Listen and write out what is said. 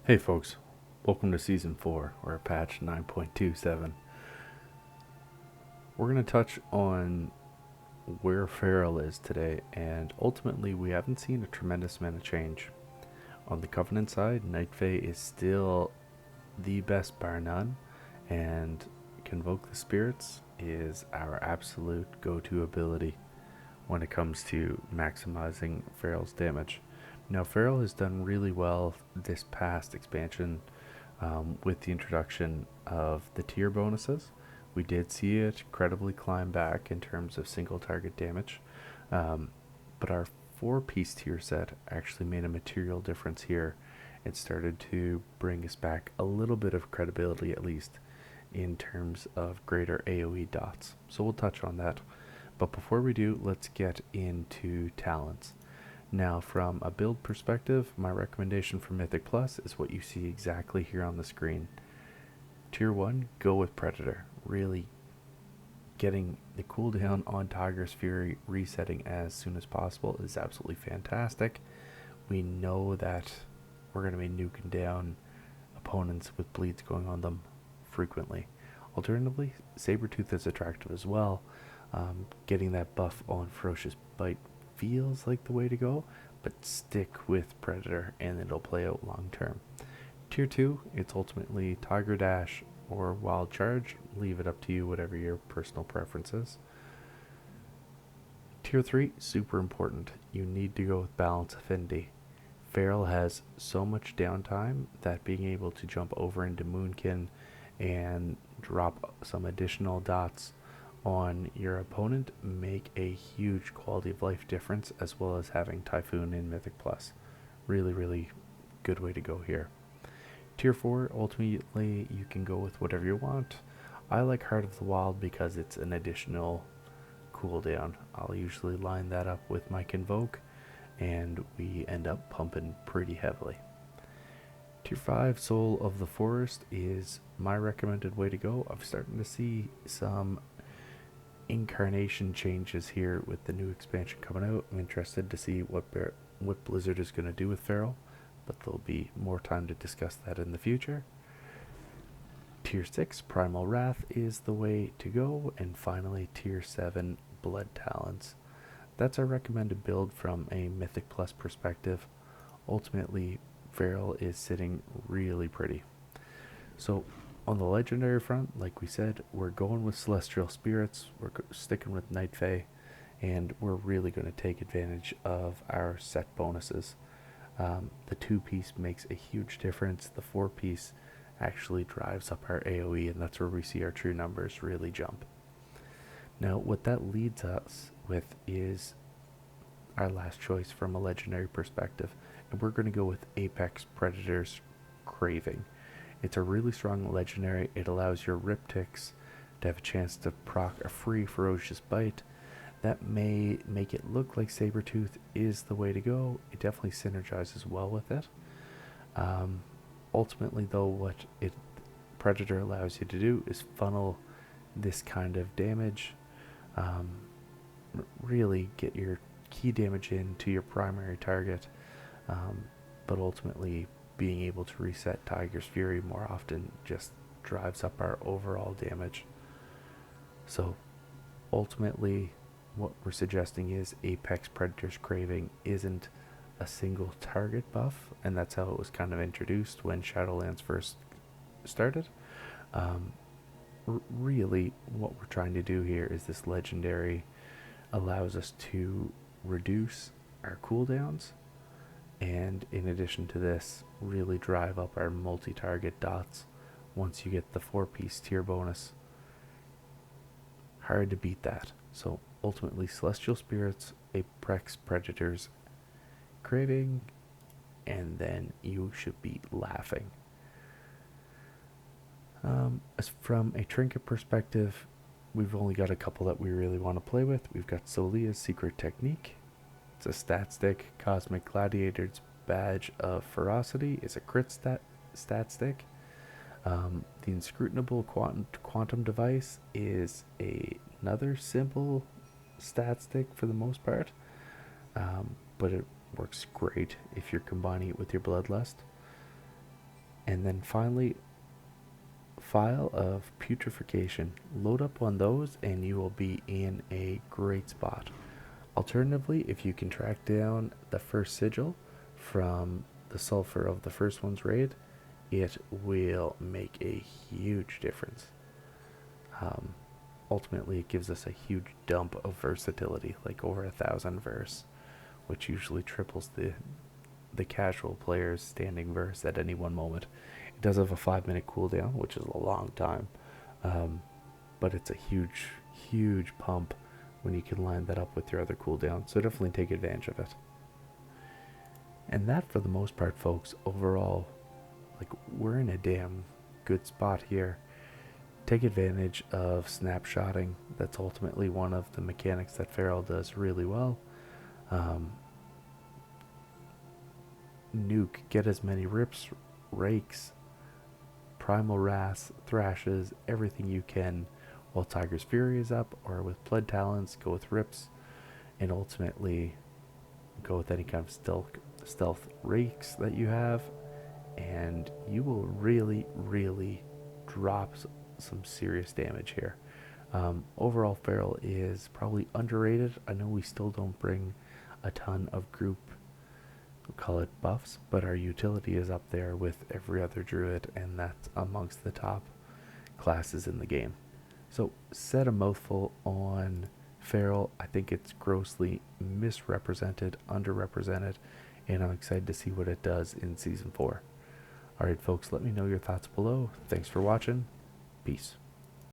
Hey folks, welcome to Season 4, or patch 9.27. We're going to touch on where Feral is today, and ultimately we haven't seen a tremendous amount of change. On the Covenant side, Night Fae is still the best bar none, and Convoke the Spirits is our absolute go-to ability when it comes to maximizing Feral's damage. Now, Feral has done really well this past expansion with the introduction of the tier bonuses. We did see it credibly climb back in terms of single target damage, but our 4-piece tier set actually made a material difference here. It started to bring us back a little bit of credibility, at least in terms of greater AoE dots. So we'll touch on that. But before we do, let's get into talents. Now, from a build perspective, my recommendation for Mythic Plus is what you see exactly here on the screen. Tier 1, go with Predator. Really getting the cooldown on Tiger's Fury resetting as soon as possible is absolutely fantastic. We know that we're going to be nuking down opponents with bleeds going on them frequently. Alternatively, Sabretooth is attractive as well. Getting that buff on Ferocious Bite feels like the way to go, but stick with Predator and it'll play out long term. Tier 2, it's ultimately Tiger Dash or Wild Charge. Leave it up to you, whatever your personal preference is. Tier 3, super important. You need to go with Balance Affinity. Feral has so much downtime that being able to jump over into Moonkin and drop some additional dots on your opponent make a huge quality of life difference, as well as having Typhoon in Mythic Plus. Really good way to go here. Tier 4, ultimately you can go with whatever you want. I like Heart of the Wild because it's an additional cooldown. I'll usually line that up with my Convoke and we end up pumping pretty heavily. Tier 5, Soul of the Forest is my recommended way to go. I'm starting to see some incarnation changes here with the new expansion coming out. I'm interested to see what Blizzard is going to do with Feral, but there'll be more time to discuss that in the future. Tier 6, Primal Wrath is the way to go, and finally Tier 7, Blood Talons. That's our recommended build from a Mythic Plus perspective. Ultimately, Feral is sitting really pretty. So on the legendary front, like we said, we're going with Celestial Spirits, we're sticking with Night Fae, and we're really going to take advantage of our set bonuses. The 2-piece makes a huge difference. The 4-piece actually drives up our AoE, and that's where we see our true numbers really jump. Now, what that leads us with is our last choice from a legendary perspective, and we're going to go with Apex Predator's Craving. It's a really strong legendary. It allows your Riptychs to have a chance to proc a free Ferocious Bite. That may make it look like Sabretooth is the way to go. It definitely synergizes well with it. Ultimately, though, what Predator allows you to do is funnel this kind of damage. Really get your key damage into your primary target, but ultimately being able to reset Tiger's Fury more often just drives up our overall damage. So ultimately what we're suggesting is Apex Predator's Craving isn't a single target buff, and that's how it was kind of introduced when Shadowlands first started. Really what we're trying to do here is this legendary allows us to reduce our cooldowns, and in addition to this, really drive up our multi-target dots once you get the 4-piece tier bonus. Hard to beat that. So ultimately, Celestial Spirits, Apex Predators, Craving, and then you should be laughing. As from a Trinket perspective, we've only got a couple that we really want to play with. We've got Solia's Secret Technique. It's a stat stick. Cosmic Gladiator's Badge of Ferocity is a crit stat stick. The Inscrutable Quantum Device is another simple stat stick for the most part, but it works great if you're combining it with your Bloodlust. And then finally, File of Putrefaction. Load up on those and you will be in a great spot. Alternatively, if you can track down the first sigil from the sulfur of the first one's raid, it will make a huge difference. Ultimately, it gives us a huge dump of versatility, like over 1,000 verse, which usually triples the casual player's standing verse at any one moment. It does have a 5-minute cooldown, which is a long time, but it's a huge pump when you can line that up with your other cooldown, so definitely take advantage of it. And that, for the most part, folks, overall, like, we're in a damn good spot here. Take advantage of snapshotting. That's ultimately one of the mechanics that Feral does really well. Nuke, get as many rips, rakes, primal wraths, thrashes, everything you can while Tiger's Fury is up, or with Blood Talons, go with rips, and ultimately go with any kind of stealth rakes that you have, and you will really drop some serious damage here. Overall, Feral is probably underrated. I know we still don't bring a ton of group, we'll call it buffs, but our utility is up there with every other druid, and that's amongst the top classes in the game. So said a mouthful on Feral. I think it's grossly misrepresented, underrepresented, and I'm excited to see what it does in Season 4. Alright folks, let me know your thoughts below. Thanks for watching. Peace.